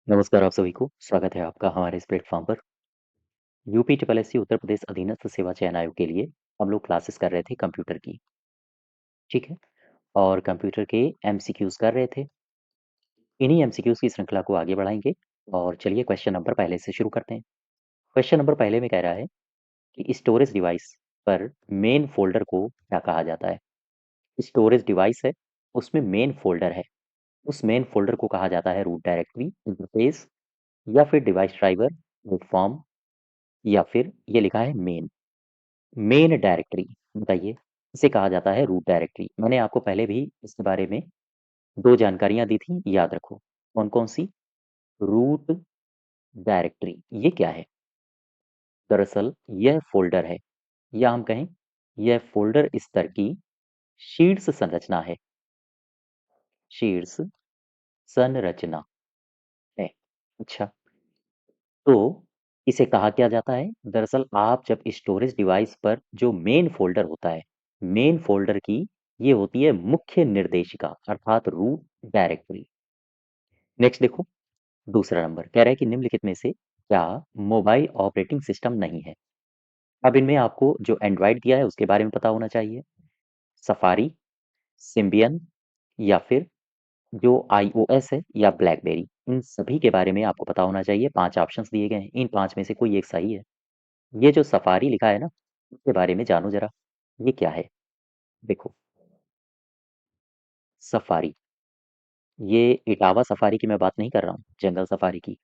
नमस्कार आप सभी को स्वागत है आपका हमारे इस प्लेटफॉर्म पर। UP triple S C Uttar Pradesh अधीनस्थ सेवा चयन आयोग के लिए हम लोग क्लासेस कर रहे थे कंप्यूटर की। ठीक है। और कंप्यूटर के एमसीक्यूज कर रहे थे। इन्हीं एमसीक्यूज की श्रृंखला को आगे बढ़ाएंगे। और चलिए क्वेश्चन नंबर पहले से शुरू करते हैं। क्वेश्चन नंबर पहले में कह रहा है कि स्टोरेज डिवाइस पर मेन फोल्डर को क्या कहा जाता है। स्टोरेज डिवाइस है, उसमें मेन फोल्डर है, उस मेन फोल्डर को कहा जाता है रूट डायरेक्टरी, इंटरफेस, या फिर डिवाइस ड्राइवर, प्लेटफॉर्म, या फिर ये लिखा है मेन। मेन डायरेक्टरी बताइए, इसे कहा जाता है रूट डायरेक्टरी। मैंने आपको पहले भी इसके बारे में दो जानकारियां दी थी, याद रखो। कौन कौन सी? रूट डायरेक्टरी ये क्या है? दरअसल यह फोल्डर है, या हम कहें यह फोल्डर स्तर की शीर्ष संरचना है। शीर्ष संरचना है। अच्छा, तो इसे कहा क्या जाता है? दरअसल आप जब स्टोरेज डिवाइस पर जो मेन फोल्डर होता है, मेन फोल्डर की ये होती है मुख्य निर्देशिका अर्थात रूट डायरेक्टरी। नेक्स्ट देखो, दूसरा नंबर कह रहा है कि निम्नलिखित में से क्या मोबाइल ऑपरेटिंग सिस्टम नहीं है। अब इनमें आपको जो एंड्रॉइड दिया है उसके बारे में पता होना चाहिए। सफारी, सिम्बियन, या फिर जो आईओएस है, या ब्लैकबेरी। इन सभी के बारे में आपको पता होना चाहिए। 5 ऑप्शंस दिए गए हैं, इन 5 में से कोई एक सही है। ये जो सफारी लिखा है ना, उसके बारे में जानो जरा, ये क्या है? देखो, सफारी, ये इटावा सफारी की मैं बात नहीं कर रहा हूँ, जंगल सफारी की।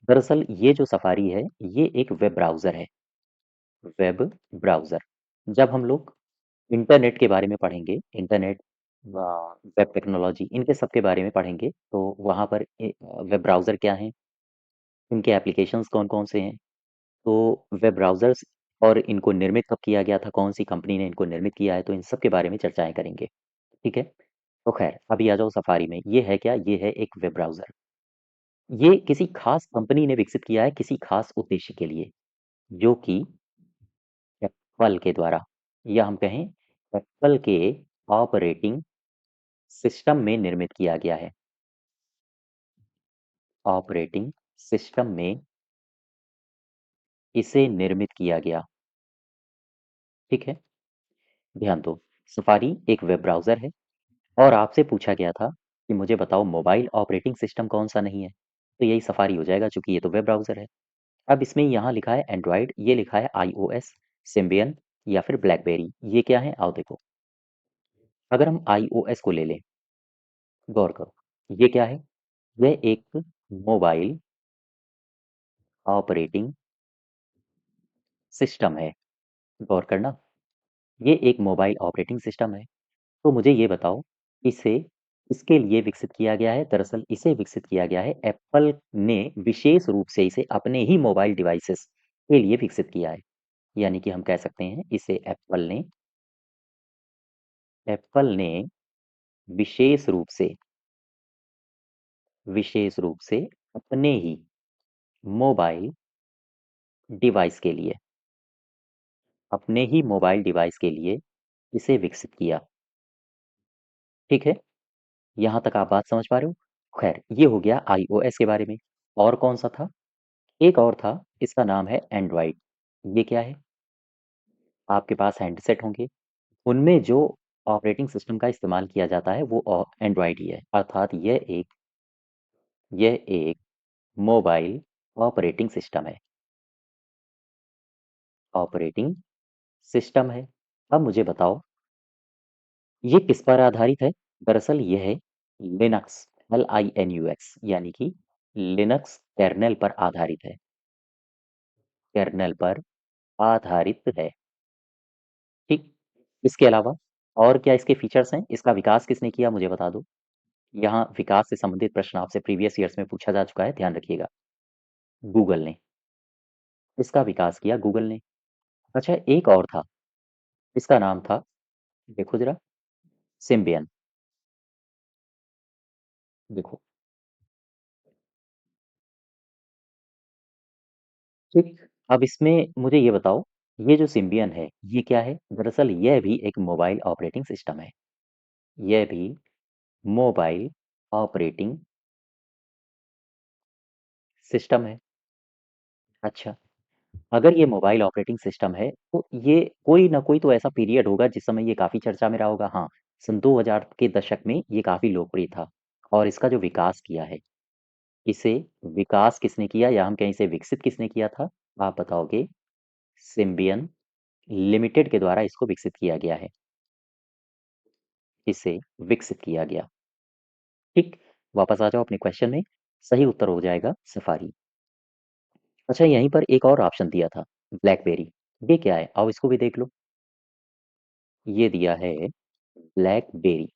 दरअसल ये जो सफारी है, ये एक वेब ब्राउज़र है। Web browser. जब हम लोग इंटरनेट के बारे में पढ़ेंगे, इंटरनेट, वेब टेक्नोलॉजी, इनके सब के बारे में पढ़ेंगे, तो वहाँ पर वेब ब्राउज़र क्या हैं, इनके एप्लीकेशंस कौन-कौन से हैं, तो वेब ब्राउज़र्स और इनको निर्मित कब किया गया था, कौन-सी कंपनी ने इनको निर्मित किया है, तो इन सब के बारे में चर्चाएँ करेंगे। ठीक है? तो ख़ैर, अभी आ जाओ सफारी में। ये है क्या? ये है एक वेब ब्राउज़र। ये किसी खास कंपनी ने विकसित किया है किसी खास उद्देश्य के लिए, जो कि एप्पल के द्वारा, या हम कहें एप्पल के ऑपरेटिंग सिस्टम में निर्मित किया गया है। ऑपरेटिंग सिस्टम में इसे निर्मित किया गया। ठीक है? ध्यान दो, सफारी एक वेब ब्राउज़र है और आपसे पूछा गया था कि मुझे बताओ मोबाइल ऑपरेटिंग सिस्टम कौन-सा नहीं है? तो यही सफारी हो जाएगा, चूँकि ये तो वेब ब्राउज़र है। अब इसमें यहाँ लिखा है एंड्रॉइड, ये लिखा है आईओएस, सिम्बियन, या फिर ब्लैकबेरी। ये क्या है? आओ देखो। अगर हम आईओएस को ले लें, गौर करो, ये क्या है? यह एक मोबाइल ऑपरेटिंग सिस्टम है। गौर करना, ये एक मोबाइल ऑपरेटिंग सिस्टम है। तो मुझे ये बताओ, इसे किसके लिए विकसित किया गया है? दरअसल इसे विकसित किया गया है, एप्पल ने विशेष रूप से इसे अपने ही मोबाइल डिवाइसेस के लिए विकसित किया है। यानी कि हम कह सकते हैं इसे एप्पल ने विशेष रूप से अपने ही मोबाइल डिवाइस के लिए, अपने ही मोबाइल डिवाइस के लिए इसे विकसित किया। ठीक है? यहाँ तक आप बात समझ पा रहे हो? खैर, ये हो गया आईओएस के बारे में। और कौन-सा था? एक और था, इसका नाम है एंड्रॉइड। ये क्या है? आपके पास हैंडसेट होंगे, उनमें जो ऑपरेटिंग सिस्टम का इस्तेमाल किया जाता है वो एंड्रॉइड ही है। अर्थात यह एक मोबाइल ऑपरेटिंग सिस्टम है। ऑपरेटिंग सिस्टम है। अब मुझे बताओ, ये किस पर आधारित है? दरअसल यह है लिनक्स, LINUX, यानी कि लिनक्स कर्नेल पर आधारित है। कर्नेल पर आधारित है। ठीक। इसके अलावा और क्या इसके फीचर्स हैं? इसका विकास किसने किया मुझे बता दो। यहाँ विकास से संबंधित प्रश्न आपसे प्रीवियस ईयर्स में पूछा जा चुका है, ध्यान रखिएगा। गूगल ने इसका विकास किया, गूगल ने। अच्छा, एक और था, इसका नाम था, देखो जरा, सिम्बियन। देखो, ठीक। अब इसमें मुझे ये बताओ, ये जो सिम्बियन है ये क्या है? दरअसल यह भी एक मोबाइल ऑपरेटिंग सिस्टम है। यह भी मोबाइल ऑपरेटिंग सिस्टम है। अच्छा, अगर ये मोबाइल ऑपरेटिंग सिस्टम है, तो ये कोई ना कोई तो ऐसा पीरियड होगा जिस समय ये काफ़ी चर्चा में रहा होगा। हाँ, सन 2000 के दशक में ये काफ़ी लोकप्रिय था और इसका जो विकास किया है, इसे विकास किसने किया या हम कहें इसे विकसित किसने किया था? आप बताओगे। सिम्बियन लिमिटेड के द्वारा इसको विकसित किया गया है। इसे विकसित किया गया। ठीक, वापस आ जाओ अपने क्वेश्चन में। सही उत्तर हो जाएगा सफारी। अच्छा, यहीं पर एक और ऑप्शन दिया था, ब्लैकबेरी। ये क्या है? आओ इसको भी देख लो। ये दिया है ब्लैकबेरी,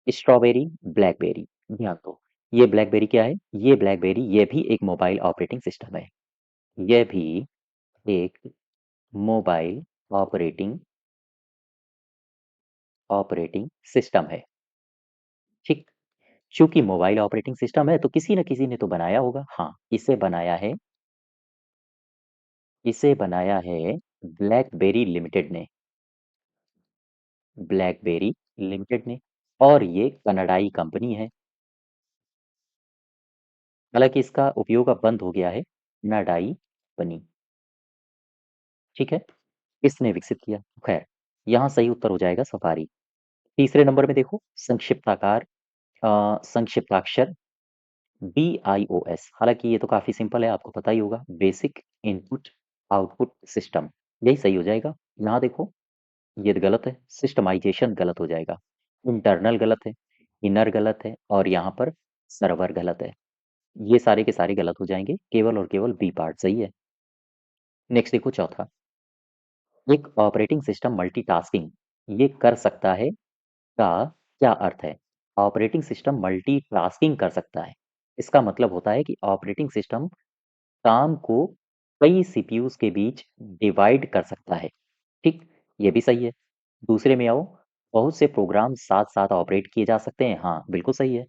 स्ट्रॉबेरी, ब्लैकबेरी। ध्यान दो, ये ब्लैकबेरी क्या है? ये ब्लैकबेरी ये भी एक मोबाइल ऑपरेटिंग सिस्टम है। ये भी एक मोबाइल ऑपरेटिंग ऑपरेटिंग सिस्टम है। ठीक, चूंकि मोबाइल ऑपरेटिंग सिस्टम है तो किसी न किसी ने तो बनाया होगा। हाँ, इसे बनाया है ब्लैकबेरी लिमिटेड ने। ब्लैकबेरी लिमिटेड ने, और ये कनाडाई कंपनी है। हालांकि इसका उपयोग अब बंद हो गया है। कनाडाई कंपनी। ठीक है, किसने विकसित किया? खैर, यहाँ सही उत्तर हो जाएगा सफारी। तीसरे नंबर में देखो, संक्षिप्ताकार संक्षिप्ताक्षर BIOS। हालांकि ये तो काफी सिंपल है, आपको पता ही होगा, बेसिक इनपुट आउटपुट सिस्टम। यही सही हो जाएगा। यहाँ देखो, ये गलत है, सिस्टमाइजेशन गलत हो जाएगा, इंटरनल गलत है, इनर गलत है, और यहाँ पर सर्वर गलत है। ये सारे के सारे गलत हो जाएंगे, केवल और केवल बी पार्ट सही है। नेक्स्ट देखो चौथा, एक ऑपरेटिंग सिस्टम मल्टीटास्किंग ये कर सकता है का क्या अर्थ है? ऑपरेटिंग सिस्टम मल्टीटास्किंग कर सकता है, इसका मतलब होता है कि ऑपरेटिंग सिस्टम काम को कई सीपीयूज के बीच डिवाइड कर सकता है। ठीक, ये भी सही है। दूसरे में आओ, बहुत से प्रोग्राम साथ साथ ऑपरेट किए जा सकते हैं। हाँ, बिल्कुल सही है।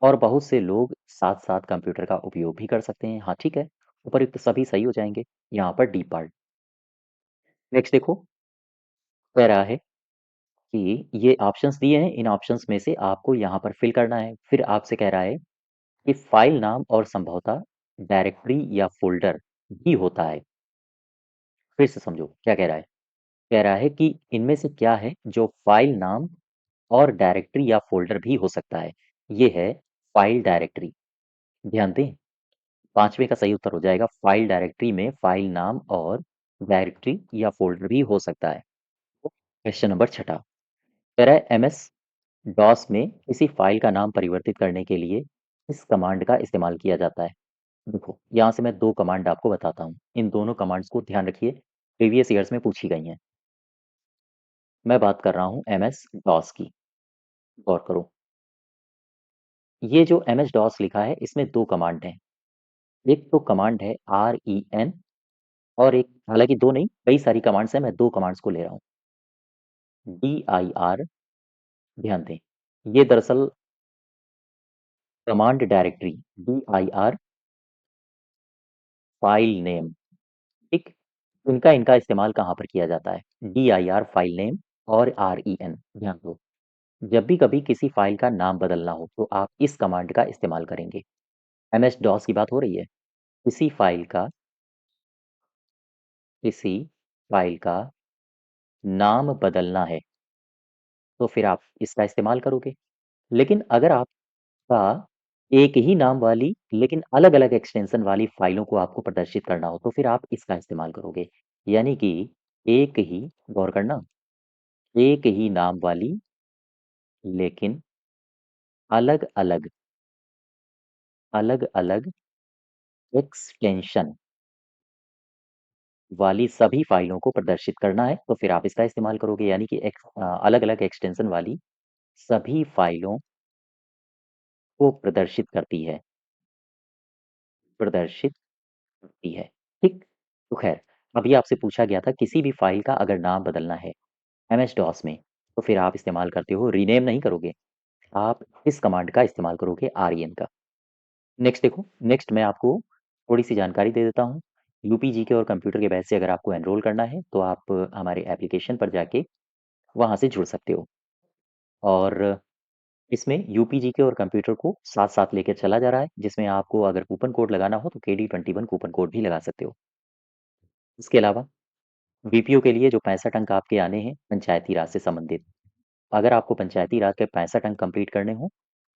और बहुत से लोग साथ साथ कंप्यूटर का उपयोग भी कर सकते हैं। हाँ, ठीक है। उपयुक्त सभी सही हो जाएंगे। यहाँ पर डी पार्ट। नेक्स्ट देखो, कह रहा है कि ये ऑप्शंस दिए हैं, इन ऑप्शंस में से आपको यहाँ पर फिल करना है। फिर आपसे कह रहा है कि फाइल नाम और संभवतः डायरेक्टरी या फोल्डर भी होता है। फिर से समझो क्या कह रहा है। कह रहा है कि इनमें से क्या है जो फाइल नाम और डायरेक्टरी या फोल्डर भी हो सकता है। ये है फाइल डायरेक्टरी। ध्यान दें, पांचवे का सही उत्तर हो जाएगा, फाइल डायरेक्टरी में फाइल नाम और डायरेक्टरी या फोल्डर भी हो सकता है। क्वेश्चन नंबर छठा, कह रहा है MS डॉस में किसी फाइल का नाम परिवर्तित करने के लिए इस कमांड का इस्तेमाल किया जाता है। देखो, यहाँ से मैं दो कमांड आपको बताता हूँ, इन दोनों कमांड्स को ध्यान रखिए, प्रीवियस ईयर्स में पूछी गई हैं। मैं बात कर रहा हूँ MS डॉस की। गौर करो, ये जो MS डॉस लिखा है इसमें दो कमांड हैं। एक तो कमांड है REN, और एक, हालांकि दो नहीं, कई सारी कमांड्स हैं, मैं दो कमांड्स को ले रहा हूँ। DIR, ध्यान दें, ये दरअसल command directory DIR file name. ठीक, इनका इनका इस्तेमाल कहाँ पर किया जाता है? DIR फाइल नेम और REN। ध्यान दो, जब भी कभी किसी फाइल का नाम बदलना हो तो आप इस कमांड का इस्तेमाल करेंगे। MS डॉस की बात हो रही है, किसी फाइल का किसी फाइल का नाम बदलना है तो फिर आप इसका इस्तेमाल करोगे। लेकिन अगर आपका एक ही नाम वाली लेकिन अलग-अलग एक्सटेंशन वाली फाइलों को आपको प्रदर्शित करना हो तो फिर आप इसका इस्तेमाल करोगे। यानी कि एक ही, गौर करना, एक ही नाम वाली लेकिन अलग-अलग अलग-अलग एक्सटेंशन वाली सभी फाइलों को प्रदर्शित करना है तो फिर आप इसका इस्तेमाल करोगे। यानी कि अलग-अलग एक्सटेंशन वाली सभी फाइलों को प्रदर्शित करती है। ठीक, तो खैर, अभी आपसे पूछा गया था किसी भी फाइल का अगर नाम बदलना है MS डॉस में तो फिर आप इस्तेमाल करते हो, रीनेम नहीं करोगे, आप इस कमांड का इस्तेमाल करोगे, REN का। नेक्स्ट देखो, नेक्स्ट मैं आपको थोड़ी सी जानकारी दे देता हूँ। UPG के और कंप्यूटर के बैच से अगर आपको एनरोल करना है तो आप हमारे एप्लीकेशन पर जाके वहाँ से जुड़ सकते हो। और इसमें यूपीजी के और कंप्यूटर को साथ-साथ लेकर चला जा रहा है, जिसमें आपको अगर कूपन कोड लगाना हो तो KD21 कूपन कोड भी लगा सकते हो। इसके अलावा बीपीओ के लिए जो 65 अंक आपके आने हैं पंचायती राज से संबंधित, अगर आपको पंचायती राज के 65 अंक कंप्लीट करने हों,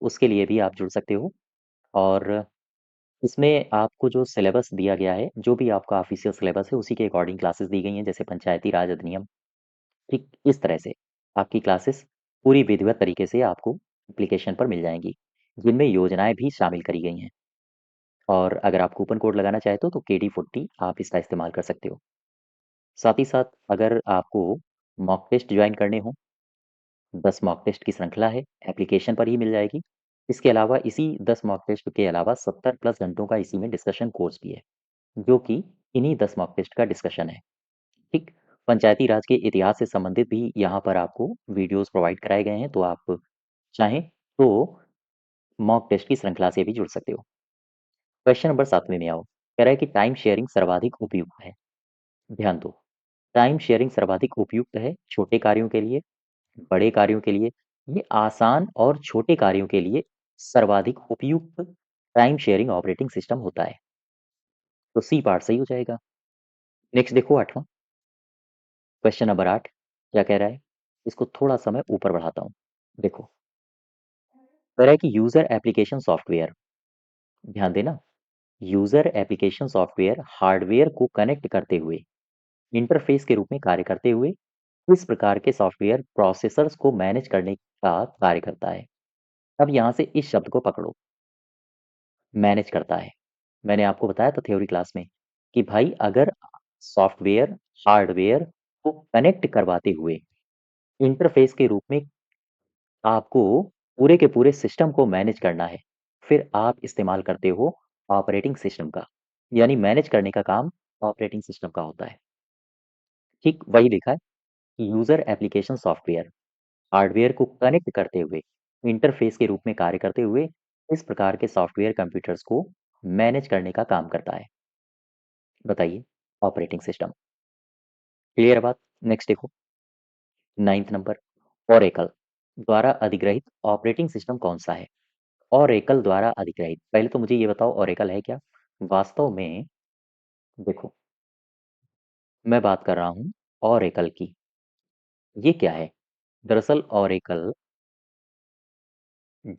उसके लिए भी आप जुड़ सकते हो। और इसमें आपको जो सिलेबस दिया गया है, जो भी आपका ऑफिशियल सिलेबस है, उसी के अकॉर्डिंग क्लासेस दी गई हैं, जैसे पंचायती राज अधिनियम। ठीक इस तरह से आपकी क्लासेस पूरी विधिवत तरीके से आपको एप्लीकेशन पर मिल जाएंगी, जिनमें योजनाएं भी शामिल करी गई हैं। और अगर आप कूपन कोड लगाना चाहते हो तो KD40 आप इसका इस्तेमाल कर सकते हो। साथ ही साथ अगर आपको मॉक टेस्ट ज्वाइन करने हो, 10 मॉक टेस्ट की श्रृंखला है, एप्लीकेशन पर ही मिल जाएगी। इसके अलावा इसी 10 मॉक टेस्ट के अलावा 70 प्लस घंटों का इसी में डिस्कशन कोर्स भी है, जो कि इन्हीं 10 मॉक टेस्ट का डिस्कशन है। ठीक, पंचायती राज के इतिहास से संबंधित भी यहाँ पर आपको वीडियोस प्रोवाइड कराए गए हैं, तो आप चाहें तो मॉक टेस्ट की श्रृंखला से भी जुड़ सकते हो। क्वेश्चन नंबर 7वें में आओ, कह रहा है कि टाइम शेयरिंग सर्वाधिक उपयुक्त है। ध्यान दो, टाइम शेयरिंग सर्वाधिक उपयुक्त है छोटे कार्यों के लिए, बड़े कार्यों के लिए। ये आसान और छोटे कार्यों के लिए सर्वाधिक उपयुक्त टाइम शेयरिंग ऑपरेटिंग सिस्टम होता है। तो सी पार्ट सही हो जाएगा। नेक्स्ट देखो 8वां क्वेश्चन नंबर 8 क्या कह रहा है, इसको थोड़ा सा मैं ऊपर बढ़ाता हूँ। देखो, कह रहा है कि यूजर एप्लीकेशन सॉफ्टवेयर, ध्यान देना, यूजर एप्लीकेशन सॉफ्टवेयर हार्डवेयर को कनेक्ट करते हुए इंटरफेस के रूप में कार्य करते हुए इस प्रकार के सॉफ्टवेयर प्रोसेसर्स को मैनेज करने का कार्य करता है। अब यहाँ से इस शब्द को पकड़ो, मैनेज करता है। मैंने आपको बताया था थ्योरी क्लास में कि भाई अगर सॉफ्टवेयर हार्डवेयर को कनेक्ट करवाते हुए इंटरफेस के रूप में आपको पूरे के पूरे सिस्टम को मैनेज करना है, फिर आप इस्तेमाल करते हो ऑपरेटिंग सिस्टम का। यानी मैनेज करने का काम ऑपरेटिंग सिस्टम का होता है। ठीक वही लिखा है कि यूजर एप्लीकेशन सॉफ्टवेयर हार्डवेयर को कनेक्ट करते हुए इंटरफेस के रूप में कार्य करते हुए इस प्रकार के सॉफ्टवेयर कंप्यूटर्स को मैनेज करने का काम करता है। बताइए, ऑपरेटिंग सिस्टम। क्लियर बात। नेक्स्ट देखो 9th नंबर, ओरेकल द्वारा अधिग्रहित ऑपरेटिंग सिस्टम कौन सा है। ओरेकल द्वारा अधिग्रहित, पहले तो मुझे ये बताओ ओरेकल है क्या। वास्तव में देखो, मैं बात कर रहा हूँ ओरेकल की। ये क्या है, दरअसल ओरेकल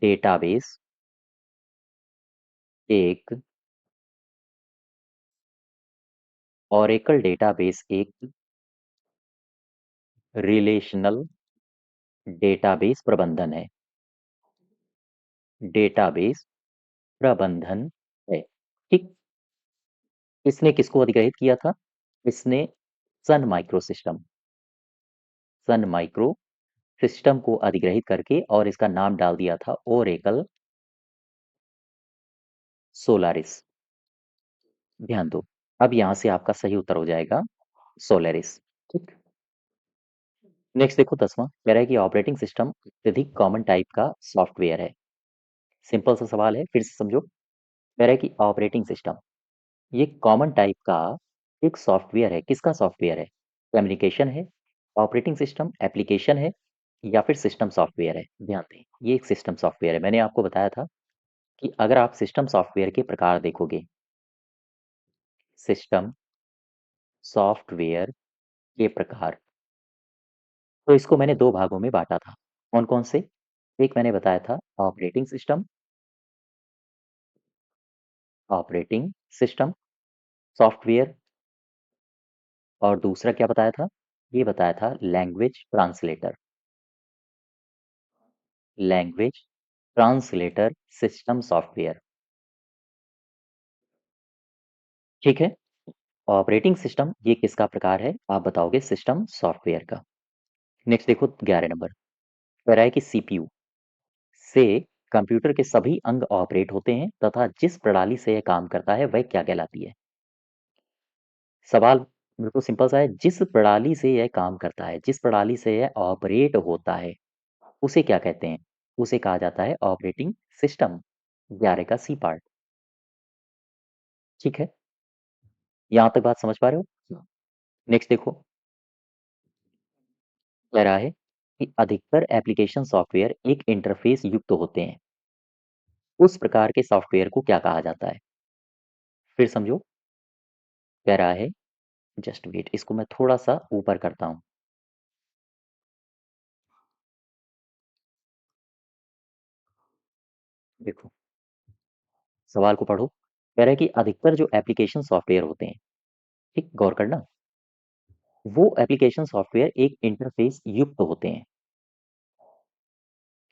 डेटाबेस एक ओरेकल डेटाबेस एक रिलेशनल डेटाबेस प्रबंधन है। डेटाबेस प्रबंधन है। ठीक, इसने किसको अधिग्रहित किया था, इसने Sun micro system, Sun micro system को अधिग्रहित करके और इसका नाम डाल दिया था ओरेकल सोलारिस। ध्यान दो, अब यहां से आपका सही उत्तर हो जाएगा सोलारिस। ठीक, नेक्स्ट देखो 10वां, कह रहा है कि ऑपरेटिंग सिस्टम अत्यधिक कॉमन टाइप का सॉफ्टवेयर है। सिंपल सा सवाल है, फिर से समझो। कह रहा है कि ऑपरेटिंग सिस्टम ये कॉमन टाइप का एक सॉफ्टवेयर है। किसका सॉफ्टवेयर है, कम्युनिकेशन है, ऑपरेटिंग सिस्टम एप्लीकेशन है, या फिर सिस्टम सॉफ्टवेयर है। ध्यान दें, ये एक सिस्टम सॉफ्टवेयर है। मैंने आपको बताया था कि अगर आप सिस्टम सॉफ्टवेयर के प्रकार देखोगे, सिस्टम सॉफ्टवेयर के प्रकार, तो इसको मैंने दो भागों में बांटा था। कौन कौन से, एक मैंने बताया था operating system, operating system software, और दूसरा क्या बताया था, ये बताया था language translator, language translator system software. ठीक है, ऑपरेटिंग सिस्टम ये किसका प्रकार है, आप बताओगे सिस्टम सॉफ्टवेयर का। नेक्स्ट देखो 11 नंबर, कह रहा है कि सीपीयू से कंप्यूटर के सभी अंग ऑपरेट होते हैं तथा जिस प्रणाली से यह काम करता है वह क्या कहलाती है। सवाल बिल्कुल सिंपल सा है, जिस प्रणाली से यह काम करता है, जिस प्रणाली से यह ऑपरेट होता है, उसे क्या कहते हैं, उसे कहा जाता है ऑपरेटिंग सिस्टम। 11 का सी पार्ट। ठीक है, यहां तक बात समझ पा रहे हो। नेक्स्ट देखो, कह रहा है कि अधिकतर एप्लीकेशन सॉफ्टवेयर एक इंटरफ़ेस युक्त होते हैं। उस प्रकार के सॉफ्टवेयर को क्या कहा जाता है? फिर समझो, कह रहा है जस्ट वेट, इसको मैं थोड़ा-सा ऊपर करता हूँ। देखो, सवाल को पढ़ो। कह रहा है कि अधिकतर जो एप्लीकेशन सॉफ्टवेयर होते हैं, ठीक? गौर करना, वो एप्लीकेशन सॉफ्टवेयर एक इंटरफ़ेस युक्त होते हैं,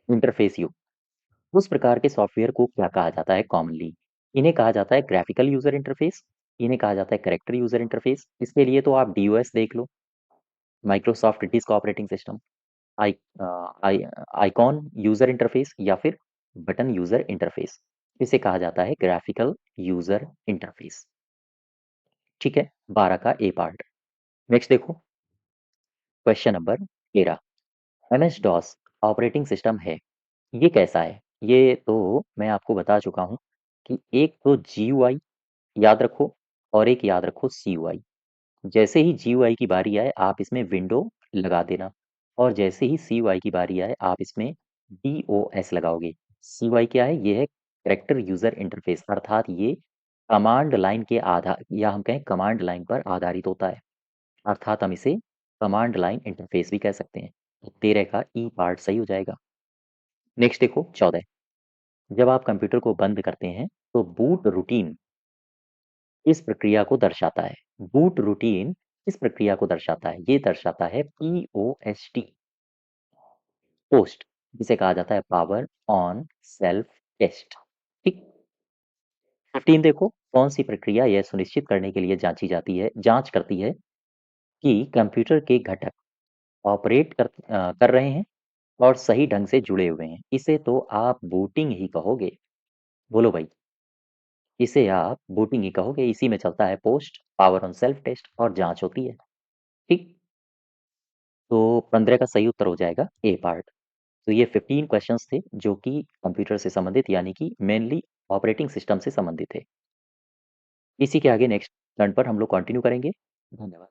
इंटरफ़ेस युक्त। उस प्रकार के सॉफ्टवेयर को क्या कहा जाता है कॉमनली? इन्हें कहा जाता है ग्राफिकल यूज़र इंटरफ़ेस, इन्हें कहा जाता है कैरेक्टर यूज़र इंटरफ़ेस। इसके लिए तो आप डीओएस देख लो, माइक्रोसॉफ्ट डिस्क ऑपरेटिंग सिस्टम, आई अ, आई आइकॉन यूज़र इंटरफ़ेस या फिर बटन यूज़र इंटरफ़ेस। इसे कहा जाता है ग्राफिकल यूज़र इंटरफ़ेस। ठीक है? 12 का ए पार्ट। नेक्स्ट देखो, question number 13। MS DOS operating system है, ये कैसा है? ये तो मैं आपको बता चुका हूँ कि एक तो जीयूआई याद रखो और एक याद रखो सीयूआई। जैसे ही जीयूआई की बारी आए आप इसमें विंडो लगा देना, और जैसे ही सीयूआई की बारी आए आप इसमें डीओएस लगाओगे। सीयूआई क्या है? ये है कैरेक्टर यूजर इंटरफेस, अर्थात ये कमांड लाइन के आधार, या हम कहें कमांड लाइन पर आधारित होता है, अर्थात हम इसे कमांड लाइन इंटरफेस भी कह सकते हैं। तो 13 का ई पार्ट सही हो जाएगा। नेक्स्ट देखो 14। जब आप कंप्यूटर को बंद करते हैं तो बूट रूटीन इस प्रक्रिया को दर्शाता है। बूट रूटीन इस प्रक्रिया को दर्शाता है, ये दर्शाता है पीओएसटी, पोस्ट, जिसे कहा जाता है पावर ऑन सेल्फ टेस्ट। ठीक। 15 देखो, कौन सी प्रक्रिया यह सुनिश्चित करने के लिए जांच करती है कि कंप्यूटर के घटक कर रहे हैं और सही ढंग से जुड़े हुए हैं। इसे तो आप बूटिंग ही कहोगे। बोलो भाई, इसे आप बूटिंग ही कहोगे। इसी में चलता है POST, power on self test और जांच होती है। ठीक। तो 15 का सही उत्तर हो जाएगा ए पार्ट। तो ये 15 क्वेश्चंस थे जो कि कंप्यूटर से संबंधित, यानी कि मेनली ऑपरेटिंग सिस्टम से संबंधित थे। इसी के आगे नेक्स्ट टर्न पर हम लोग कंटिन्यू करेंगे। धन्यवाद।